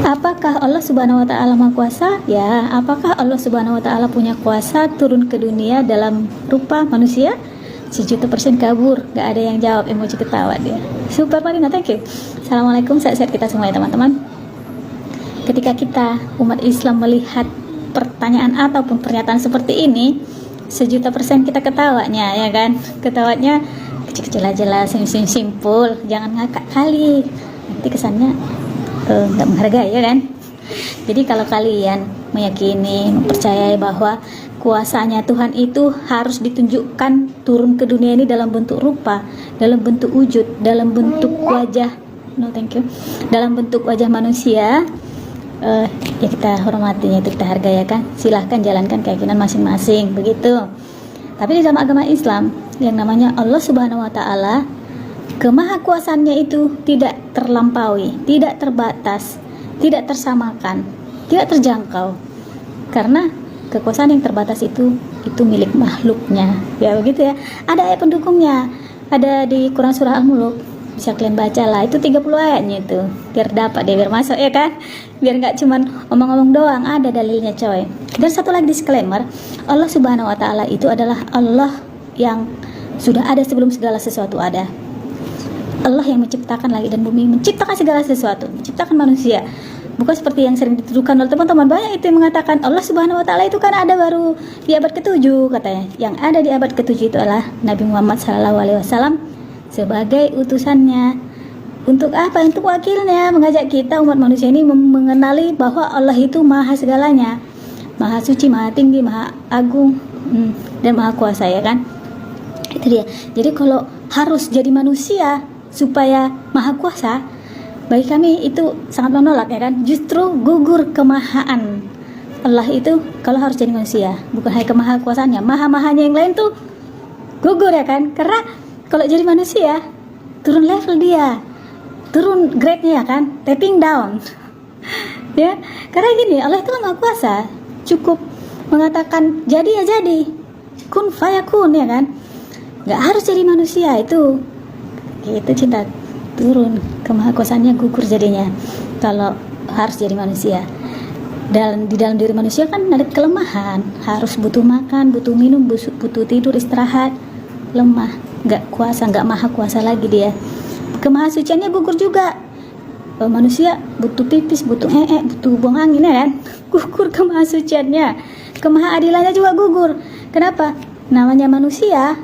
Apakah Allah Subhanahu wa taala Maha Kuasa? Ya, apakah Allah Subhanahu wa taala punya kuasa turun ke dunia dalam rupa manusia? 1.000.000% kabur, gak ada yang jawab, emoji ketawa dia. Super Marina, thank you. Assalamualaikum, sehat-sehat kita semua ya teman-teman. Ketika kita umat Islam melihat pertanyaan ataupun pernyataan seperti ini, 1.000.000% kita ketawanya, ya kan? Ketawanya kecil-kecil aja lah, simpul, jangan ngakak kali, nanti kesannya nggak menghargai, ya kan? Jadi kalau kalian meyakini, mempercayai bahwa kuasanya Tuhan itu harus ditunjukkan turun ke dunia ini dalam bentuk rupa, dalam bentuk wujud, dalam bentuk wajah, dalam bentuk wajah manusia, ya kita hormatinya, itu kita hargai, ya kan? Silahkan jalankan keyakinan masing-masing, begitu. Tapi di dalam agama Islam yang namanya Allah Subhanahu wa taala, kemahakuasaannya itu tidak terlampaui, tidak terbatas, tidak tersamakan, tidak terjangkau. Karena kekuasaan yang terbatas itu milik makhluknya. Ya begitu ya. Ada ayat pendukungnya. Ada di Quran surah Al-Mulk. Bisa kalian baca lah. Itu 30 ayatnya itu. Biar dapat dia, biar masuk, ya kan? Biar nggak cuman omong-omong doang, ada dalilnya, coy. Dan satu lagi disclaimer, Allah Subhanahu wa taala itu adalah Allah yang sudah ada sebelum segala sesuatu ada. Allah yang menciptakan langit dan bumi, menciptakan segala sesuatu, menciptakan manusia. Bukan seperti yang sering dituduhkan oleh teman-teman banyak itu yang mengatakan Allah Subhanahu wa taala itu kan ada baru di abad ke-7 katanya. Yang ada di abad ke-7 itu adalah Nabi Muhammad SAW sebagai utusannya. Untuk apa? Untuk wakilnya, mengajak kita umat manusia ini mengenali bahwa Allah itu maha segalanya, maha suci, maha tinggi, maha agung, dan maha kuasa, ya kan? Itu dia. Jadi kalau harus jadi manusia supaya maha kuasa, bagi kami itu sangat menolak, ya kan? Justru gugur kemahaan Allah itu kalau harus jadi manusia, bukan hanya kemahakuasaannya, maha-mahanya yang lain tuh gugur, ya kan? Karena kalau jadi manusia turun level dia, turun grade-nya, ya kan? Tapping down. Ya, karena gini, Allah itu kan maha kuasa, cukup mengatakan jadi ya jadi, kun fayakun, ya kan? Nggak harus jadi manusia, itu cinta turun, kemahakuasaannya gugur jadinya kalau harus jadi manusia. Dan di dalam diri manusia kan ada kelemahan, harus butuh makan, butuh minum, butuh tidur, istirahat, lemah, nggak kuasa, nggak maha kuasa lagi dia. Kemahasuciannya gugur juga. Manusia butuh pipis, butuh butuh buang angin, ya kan? Gugur kemahasuciannya. Kemahaadilannya juga gugur. Kenapa? Namanya manusia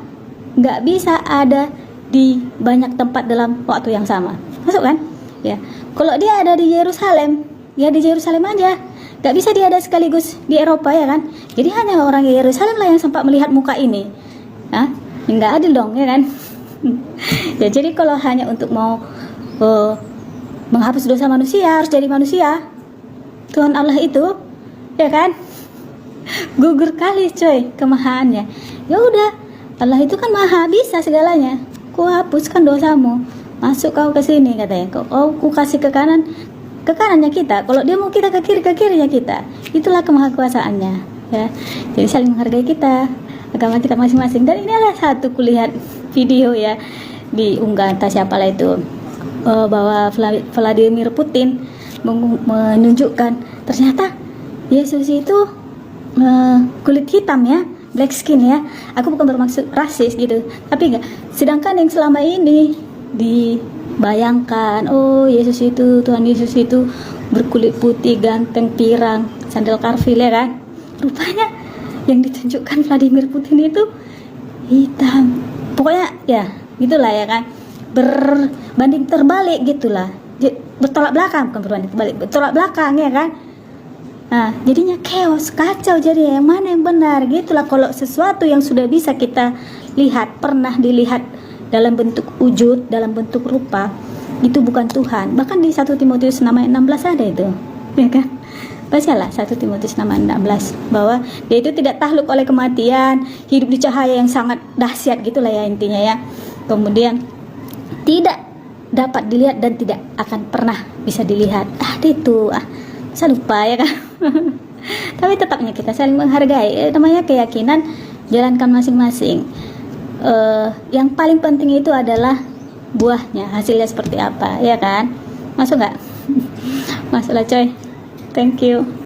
nggak bisa ada di banyak tempat dalam waktu yang sama, masuk kan? Ya, kalau dia ada di Yerusalem, ya di Yerusalem aja, nggak bisa dia ada sekaligus di Eropa, ya kan? Jadi hanya orang Yerusalem lah yang sempat melihat muka ini, nggak adil dong, ya kan? Ya jadi kalau hanya untuk mau menghapus dosa manusia harus jadi manusia, Tuhan Allah itu, ya kan? Gugur kali, coy, kemahaannya. Ya udah, Allah itu kan maha bisa segalanya. Ku hapuskan dosamu, masuk kau ke sini, katanya. Ku kasih ke kanannya kita. Kalau dia mau kita ke kirinya kita. Itulah kemahakuasaannya, ya. Jadi saling menghargai kita, agama kita masing-masing. Dan ini adalah satu kulihat video, ya, diunggah entah siapalah itu, bahwa Vladimir Putin menunjukkan ternyata Yesus itu kulit hitam, ya, black skin, ya. Aku bukan bermaksud rasis gitu, tapi enggak. Sedangkan yang selama ini dibayangkan, oh Yesus itu, Tuhan Yesus itu berkulit putih, ganteng, pirang, sandal karfil, ya kan? Rupanya yang ditunjukkan Vladimir Putin itu hitam. Pokoknya ya gitulah, ya kan? Berbanding terbalik gitulah. Bertolak belakang, bukan berbanding terbalik, bertolak belakang, ya kan? Nah, jadinya chaos, kacau, jadi yang mana yang benar, gitulah. Kalau sesuatu yang sudah bisa kita lihat, pernah dilihat dalam bentuk wujud, dalam bentuk rupa, itu bukan Tuhan. Bahkan di 1 Timotius 6 ayat 16 ada itu, ya kan? Bacalah 1 Timotius 6 ayat 16, bahwa dia itu tidak takluk oleh kematian, hidup di cahaya yang sangat dahsyat, gitulah ya intinya, ya. Kemudian tidak dapat dilihat dan tidak akan pernah bisa dilihat. Itu saya lupa, ya kan? Tapi tetapnya kita saling menghargai, namanya keyakinan, jalankan masing-masing. Yang paling penting itu adalah buahnya, hasilnya seperti apa, ya kan? Masuk nggak? Masuklah coy. Thank you.